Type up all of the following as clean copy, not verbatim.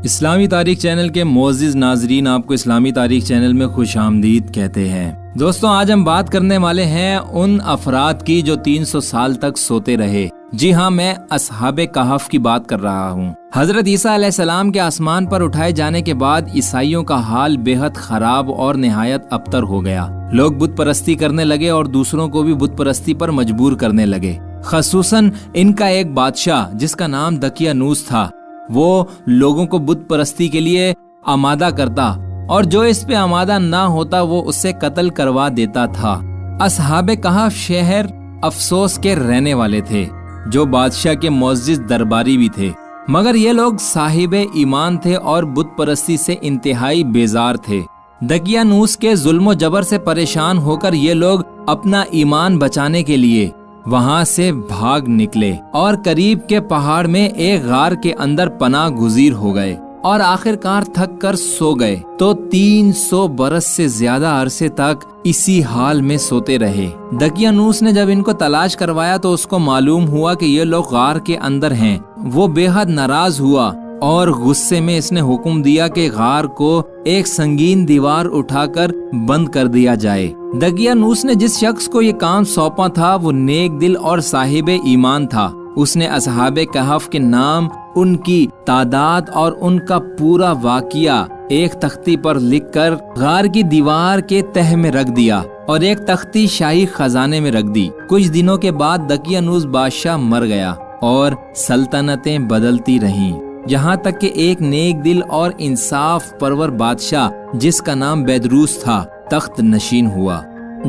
اسلامی تاریخ چینل کے معزز ناظرین، آپ کو اسلامی تاریخ چینل میں خوش آمدید کہتے ہیں۔ دوستوں، آج ہم بات کرنے والے ہیں ان افراد کی جو 300 سال تک سوتے رہے۔ جی ہاں، میں اصحاب کہف کی بات کر رہا ہوں۔ حضرت عیسیٰ علیہ السلام کے آسمان پر اٹھائے جانے کے بعد عیسائیوں کا حال بے حد خراب اور نہایت ابتر ہو گیا۔ لوگ بت پرستی کرنے لگے اور دوسروں کو بھی بت پرستی پر مجبور کرنے لگے۔ خصوصاً ان کا ایک بادشاہ جس کا نام دقیانوس تھا، وہ لوگوں کو بت پرستی کے لیے آمادہ کرتا اور جو اس پہ آمادہ نہ ہوتا وہ اسے قتل کروا دیتا تھا۔ اصحاب کہف شہر افسوس کے رہنے والے تھے، جو بادشاہ کے معزز درباری بھی تھے، مگر یہ لوگ صاحب ایمان تھے اور بت پرستی سے انتہائی بیزار تھے۔ دقیانوس کے ظلم و جبر سے پریشان ہو کر یہ لوگ اپنا ایمان بچانے کے لیے وہاں سے بھاگ نکلے اور قریب کے پہاڑ میں ایک غار کے اندر پناہ گزیر ہو گئے اور آخرکار تھک کر سو گئے تو 300 برس سے زیادہ عرصے تک اسی حال میں سوتے رہے۔ دقیانوس نے جب ان کو تلاش کروایا تو اس کو معلوم ہوا کہ یہ لوگ غار کے اندر ہیں۔ وہ بے حد ناراض ہوا اور غصے میں اس نے حکم دیا کہ غار کو ایک سنگین دیوار اٹھا کر بند کر دیا جائے۔ دقیانوس نے جس شخص کو یہ کام سونپا تھا وہ نیک دل اور صاحب ایمان تھا۔ اس نے اصحاب کہف کے نام، ان کی تعداد اور ان کا پورا واقعہ ایک تختی پر لکھ کر غار کی دیوار کے تہہ میں رکھ دیا اور ایک تختی شاہی خزانے میں رکھ دی۔ کچھ دنوں کے بعد دقیانوس بادشاہ مر گیا اور سلطنتیں بدلتی رہیں، جہاں تک کہ ایک نیک دل اور انصاف پرور بادشاہ جس کا نام بیدروس تھا تخت نشین ہوا،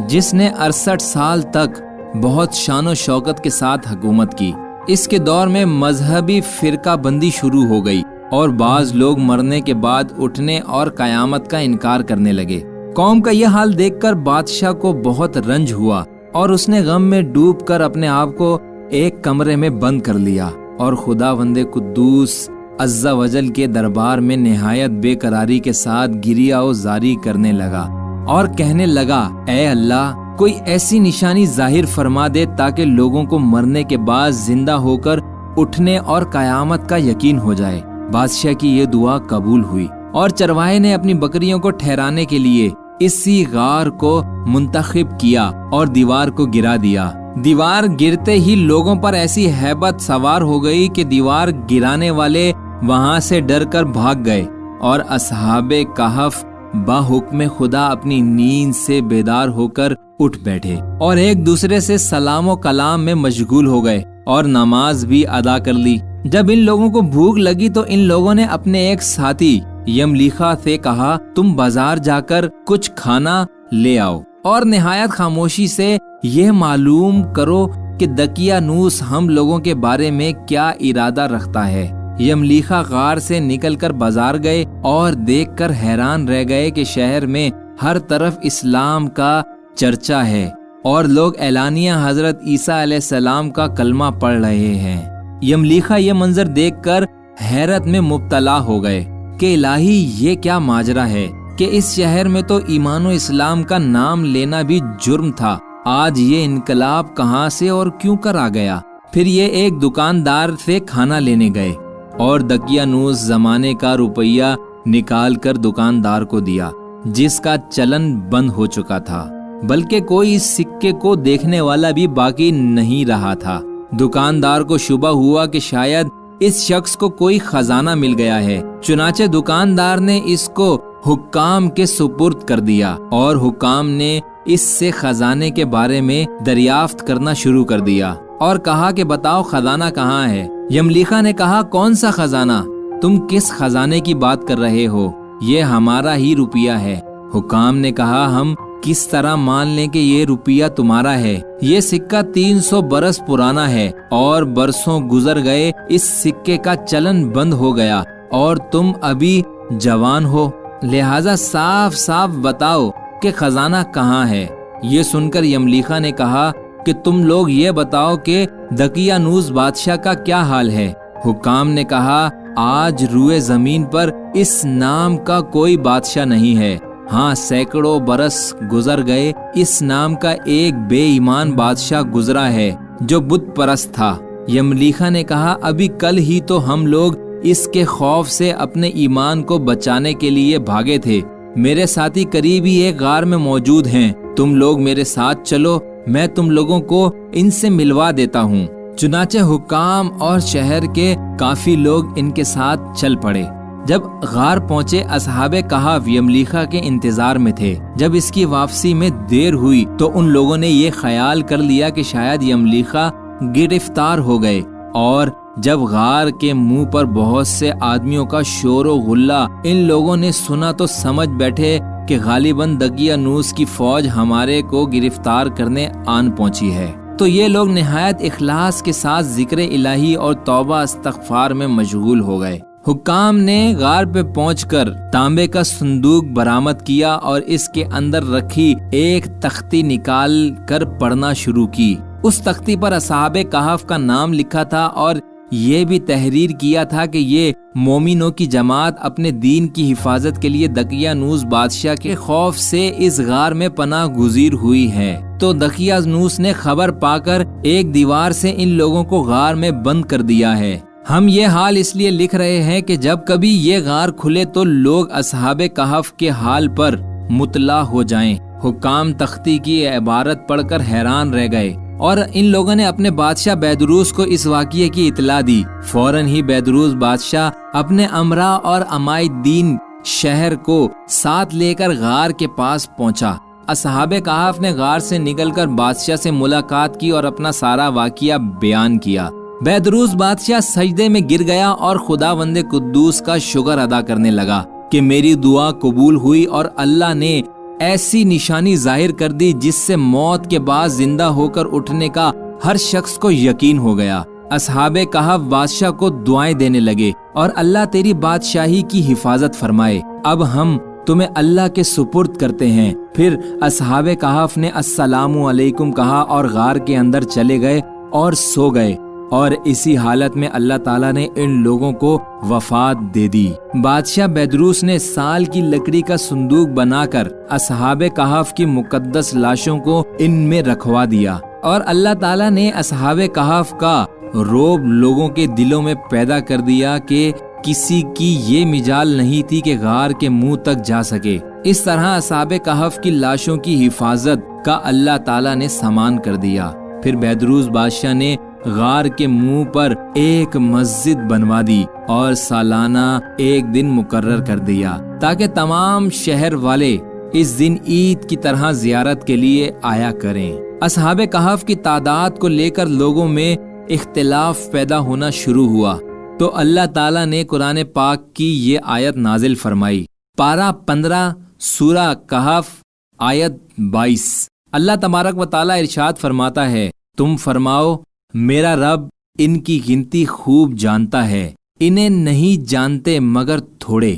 جس نے 68 سال تک بہت شان و شوکت کے ساتھ حکومت کی۔ اس کے دور میں مذہبی فرقہ بندی شروع ہو گئی اور بعض لوگ مرنے کے بعد اٹھنے اور قیامت کا انکار کرنے لگے۔ قوم کا یہ حال دیکھ کر بادشاہ کو بہت رنج ہوا اور اس نے غم میں ڈوب کر اپنے آپ کو ایک کمرے میں بند کر لیا اور خداوند قدوس عز و جل کے دربار میں نہایت بے قراری کے ساتھ گریہ و زاری کرنے لگا اور کہنے لگا، اے اللہ، کوئی ایسی نشانی ظاہر فرما دے تاکہ لوگوں کو مرنے کے بعد زندہ ہو کر اٹھنے اور قیامت کا یقین ہو جائے۔ بادشاہ کی یہ دعا قبول ہوئی اور چرواہے نے اپنی بکریوں کو ٹھہرانے کے لیے اسی غار کو منتخب کیا اور دیوار کو گرا دیا۔ دیوار گرتے ہی لوگوں پر ایسی ہیبت سوار ہو گئی کہ دیوار گرانے والے وہاں سے ڈر کر بھاگ گئے اور اصحاب کہف باحکم خدا اپنی نیند سے بیدار ہو کر اٹھ بیٹھے اور ایک دوسرے سے سلام و کلام میں مشغول ہو گئے اور نماز بھی ادا کر لی۔ جب ان لوگوں کو بھوک لگی تو ان لوگوں نے اپنے ایک ساتھی یملیخا سے کہا، تم بازار جا کر کچھ کھانا لے آؤ اور نہایت خاموشی سے یہ معلوم کرو کہ دقیانوس ہم لوگوں کے بارے میں کیا ارادہ رکھتا ہے۔ یملیخا غار سے نکل کر بازار گئے اور دیکھ کر حیران رہ گئے کہ شہر میں ہر طرف اسلام کا چرچا ہے اور لوگ اعلانیہ حضرت عیسیٰ علیہ السلام کا کلمہ پڑھ رہے ہیں۔ یملیخا یہ منظر دیکھ کر حیرت میں مبتلا ہو گئے کہ الہی، یہ کیا ماجرا ہے کہ اس شہر میں تو ایمان و اسلام کا نام لینا بھی جرم تھا، آج یہ انقلاب کہاں سے اور کیوں کر آ گیا؟ پھر یہ ایک دکاندار سے کھانا لینے گئے اور دقیانوس زمانے کا روپیہ نکال کر دکاندار کو دیا، جس کا چلن بند ہو چکا تھا، بلکہ کوئی اس سکے کو دیکھنے والا بھی باقی نہیں رہا تھا۔ دکاندار کو شبہ ہوا کہ شاید اس شخص کو کوئی خزانہ مل گیا ہے، چنانچہ دکاندار نے اس کو حکام کے سپرد کر دیا اور حکام نے اس سے خزانے کے بارے میں دریافت کرنا شروع کر دیا اور کہا کہ بتاؤ خزانہ کہاں ہے؟ یملیخا نے کہا، کون سا خزانہ؟ تم کس خزانے کی بات کر رہے ہو؟ یہ ہمارا ہی روپیہ ہے۔ حکام نے کہا، ہم کس طرح مان لیں کہ یہ روپیہ تمہارا ہے؟ یہ سکہ 300 برس پرانا ہے اور برسوں گزر گئے، اس سکے کا چلن بند ہو گیا اور تم ابھی جوان ہو، لہٰذا صاف صاف بتاؤ کہ خزانہ کہاں ہے؟ یہ سن کر یملیخا نے کہا کہ تم لوگ یہ بتاؤ کہ دقیانوس بادشاہ کا کیا حال ہے؟ حکام نے کہا، آج روئے زمین پر اس نام کا کوئی بادشاہ نہیں ہے، ہاں سینکڑوں برس گزر گئے، اس نام کا ایک بے ایمان بادشاہ گزرا ہے جو بت پرست تھا۔ یملیخا نے کہا، ابھی کل ہی تو ہم لوگ اس کے خوف سے اپنے ایمان کو بچانے کے لیے بھاگے تھے۔ میرے ساتھی قریب ہی ایک غار میں موجود ہیں، تم لوگ میرے ساتھ چلو، میں تم لوگوں کو ان سے ملوا دیتا ہوں۔ چنانچہ حکام اور شہر کے کافی لوگ ان کے ساتھ چل پڑے۔ جب غار پہنچے، اصحاب کہف یملیخا کے انتظار میں تھے۔ جب اس کی واپسی میں دیر ہوئی تو ان لوگوں نے یہ خیال کر لیا کہ شاید یملیخا گرفتار ہو گئے، اور جب غار کے منہ پر بہت سے آدمیوں کا شور و غلہ ان لوگوں نے سنا تو سمجھ بیٹھے کہ غالباً دقیانوس کی فوج ہمارے کو گرفتار کرنے آن پہنچی ہے۔ تو یہ لوگ نہایت اخلاص کے ساتھ ذکر الہی اور توبہ استغفار میں مشغول ہو گئے۔ حکام نے غار پہ پہنچ کر تانبے کا صندوق برآمد کیا اور اس کے اندر رکھی ایک تختی نکال کر پڑھنا شروع کی۔ اس تختی پر اصحاب کہف کا نام لکھا تھا اور یہ بھی تحریر کیا تھا کہ یہ مومنوں کی جماعت اپنے دین کی حفاظت کے لیے دقیانوس بادشاہ کے خوف سے اس غار میں پناہ گزیر ہوئی ہے۔ تو دقیانوس نے خبر پا کر ایک دیوار سے ان لوگوں کو غار میں بند کر دیا ہے۔ ہم یہ حال اس لیے لکھ رہے ہیں کہ جب کبھی یہ غار کھلے تو لوگ اصحاب کہف کے حال پر مطلع ہو جائیں۔ حکام تختی کی عبارت پڑھ کر حیران رہ گئے اور ان لوگوں نے اپنے بادشاہ بیدروس کو اس واقعے کی اطلاع دی۔ فوراً ہی بیدروس بادشاہ اپنے امرا اور امائدین شہر کو ساتھ لے کر غار کے پاس پہنچا۔ اصحاب کہف نے غار سے نکل کر بادشاہ سے ملاقات کی اور اپنا سارا واقعہ بیان کیا۔ بیدروس بادشاہ سجدے میں گر گیا اور خداوند قدوس کا شکر ادا کرنے لگا کہ میری دعا قبول ہوئی اور اللہ نے ایسی نشانی ظاہر کر دی جس سے موت کے بعد زندہ ہو کر اٹھنے کا ہر شخص کو یقین ہو گیا۔ اصحاب کہف بادشاہ کو دعائیں دینے لگے اور اللہ تیری بادشاہی کی حفاظت فرمائے، اب ہم تمہیں اللہ کے سپرد کرتے ہیں۔ پھر اصحاب کہف نے السلام علیکم کہا اور غار کے اندر چلے گئے اور سو گئے، اور اسی حالت میں اللہ تعالیٰ نے ان لوگوں کو وفات دے دی۔ بادشاہ بیدروس نے سال کی لکڑی کا صندوق بنا کر اصحاب کہف کی مقدس لاشوں کو ان میں رکھوا دیا، اور اللہ تعالیٰ نے اصحاب کہف کا رعب لوگوں کے دلوں میں پیدا کر دیا کہ کسی کی یہ مجال نہیں تھی کہ غار کے منہ تک جا سکے۔ اس طرح اصحاب کہف کی لاشوں کی حفاظت کا اللہ تعالیٰ نے سامان کر دیا۔ پھر بیدروس بادشاہ نے غار کے منہ پر ایک مسجد بنوا دی اور سالانہ ایک دن مقرر کر دیا تاکہ تمام شہر والے اس دن عید کی طرح زیارت کے لیے آیا کریں۔ اصحاب کہف کی تعداد کو لے کر لوگوں میں اختلاف پیدا ہونا شروع ہوا تو اللہ تعالیٰ نے قرآن پاک کی یہ آیت نازل فرمائی۔ پارہ 15 سورہ کہف آیت 22۔ اللہ تبارک و تعالیٰ ارشاد فرماتا ہے، تم فرماؤ میرا رب ان کی گنتی خوب جانتا ہے، انہیں نہیں جانتے مگر تھوڑے۔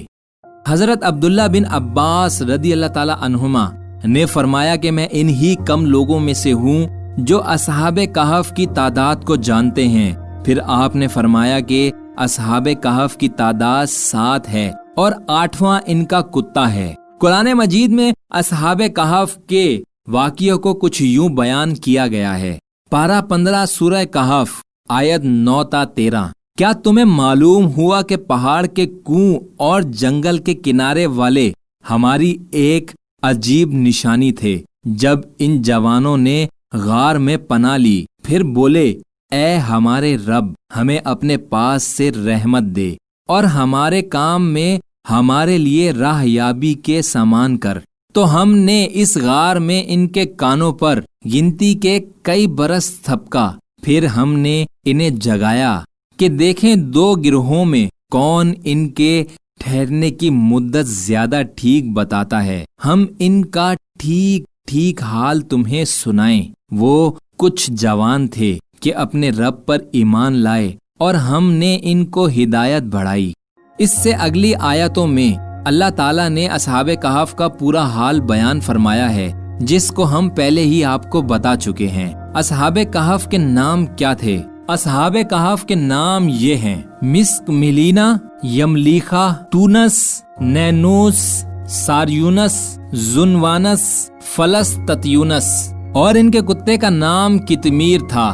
حضرت عبداللہ بن عباس رضی اللہ تعالیٰ عنہما نے فرمایا کہ میں انہی کم لوگوں میں سے ہوں جو اصحاب کہف کی تعداد کو جانتے ہیں۔ پھر آپ نے فرمایا کہ اصحاب کہف کی تعداد 7 ہے اور 8واں ان کا کتا ہے۔ قرآن مجید میں اصحاب کہف کے واقعوں کو کچھ یوں بیان کیا گیا ہے۔ پارہ 15 سورہ کہف آیت 9 تا 13۔ کیا تمہیں معلوم ہوا کہ پہاڑ کے کنو اور جنگل کے کنارے والے ہماری ایک عجیب نشانی تھے؟ جب ان جوانوں نے غار میں پناہ لی پھر بولے، اے ہمارے رب ہمیں اپنے پاس سے رحمت دے اور ہمارے کام میں ہمارے لیے راہ یابی کے سامان کر۔ تو ہم نے اس غار میں ان کے کانوں پر گنتی کے کئی برس تھپکا، پھر ہم نے انہیں جگایا کہ دیکھیں 2 گروہوں میں کون ان کے ٹھہرنے کی مدت زیادہ ٹھیک بتاتا ہے، ہم ان کا ٹھیک حال تمہیں سنائیں۔ وہ کچھ جوان تھے کہ اپنے رب پر ایمان لائے اور ہم نے ان کو ہدایت بڑھائی۔ اس سے اگلی آیتوں میں اللہ تعالیٰ نے اصحاب کہف کا پورا حال بیان فرمایا ہے جس کو ہم پہلے ہی آپ کو بتا چکے ہیں۔ اصحاب کہف کے نام کیا تھے؟ اصحاب کہف کے نام یہ ہیں: مسک ملینا، یملیخا، تونس، نینوس، ساریونس، زنوانس، فلس تتیونس، اور ان کے کتے کا نام کتمیر تھا۔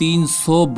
300